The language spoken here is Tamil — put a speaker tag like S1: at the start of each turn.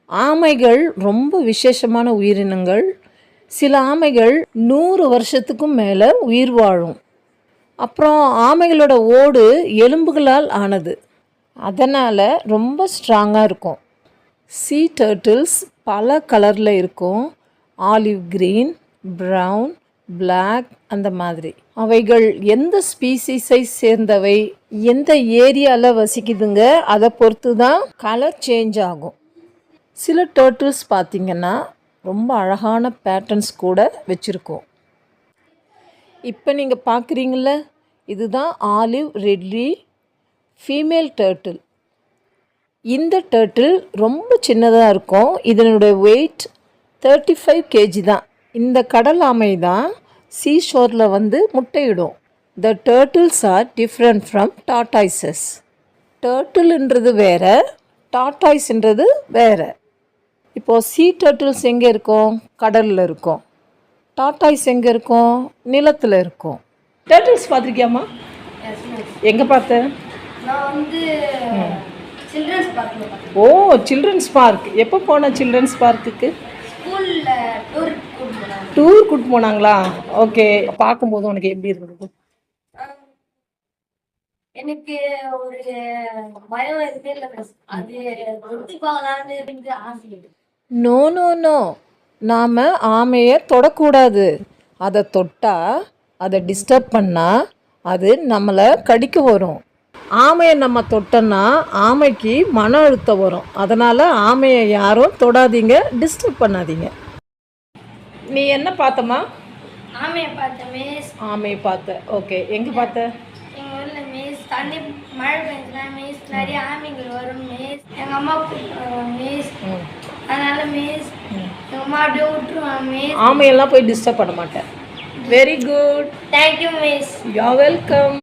S1: ஆமைகள் ரொம்ப விசேஷமான உயிரினங்கள். சில ஆமைகள் 100 வருஷத்துக்கும் மேலே உயிர் வாழும். அப்புறம் ஆமைகளோட ஓடு எலும்புகளால் ஆனது, அதனால் ரொம்ப ஸ்ட்ராங்காக இருக்கும். சீ டர்ட்டில்ஸ் பல கலரில் இருக்கும். ஆலிவ் க்ரீன், ப்ரவுன், பிளாக், அந்த மாதிரி. அவைகள் எந்த ஸ்பீசிஸை சேர்ந்தவை, எந்த ஏரியாவில் வசிக்குதுங்க, அதை பொறுத்து தான் கலர் சேஞ்ச் ஆகும். சில டர்ட்டில்ஸ் பார்த்திங்கன்னா ரொம்ப அழகான பேட்டர்ன்ஸ் கூட வச்சுருக்கோம். இப்போ நீங்கள் பார்க்குறீங்கள, இதுதான் ஆலிவ் ரெட்லி ஃபீமேல் டர்ட்டில். இந்த டர்ட்டில் ரொம்ப சின்னதாக இருக்கும். இதனுடைய வெயிட் 35 kg தான். இந்த கடல் ஆமை தான் சீஷோரில் வந்து முட்டையிடும். த டர்ட்டில்ஸ் ஆர் டிஃப்ரெண்ட் ஃப்ரம் டாட்டாய்ஸஸ். டர்ட்டில்ன்றது வேறு, டாட்டாய்ஸ்ன்றது வேறு. இப்போது சீ டர்ட்டில்ஸ் எங்கே இருக்கும்? கடலில் இருக்கும். டாட்டாய்ஸ் எங்கே இருக்கும்? நிலத்தில் இருக்கும். டர்ட்டில்ஸ் பார்த்துருக்கியாம்மா? எங்கே பார்த்த? ஓ, சில்ட்ரன்ஸ் பார்க். எப்போ போன சில்ட்ரன்ஸ் பார்க்குக்கு? டூர் கூட்டு போனாங்களா? ஓகே. பார்க்கும்போது உனக்கு எப்படி இருந்தது?
S2: எனக்கு ஒரு பயம் அது ஆசை.
S1: நோ நோ நோ, நாம் ஆமையை தொடக்கூடாது. அதை தொட்டால், அதை டிஸ்டர்ப் பண்ணால் அது நம்மளை கடிக்க வரும். ஆமையை நம்ம தொட்டோன்னா ஆமைக்கு மன அழுத்தம் வரும். அதனால் ஆமையை யாரும் தொடாதீங்க, டிஸ்டர்ப் பண்ணாதீங்க. நீ என்ன பார்த்தம்மா?
S2: ஆமையை பார்த்த மிஸ்.
S1: ஆமையை பார்த்த. ஓகே. எங்கே பார்த்த?
S2: எங்கள் ஊரில் மிஸ். தண்ணி மழை பெஞ்சுனா மிஸ் நிறைய ஆமைகள் வரும் மிஸ். எங்கள் அம்மா மிஸ். அதனால மிஸ் எங்கள் அம்மா அப்படியே விட்டுருவாங்க மிஸ்.
S1: ஆமையெல்லாம் போய் டிஸ்டர்ப் பண்ண மாட்டேன். Very good.
S2: Thank you miss.
S1: You are welcome.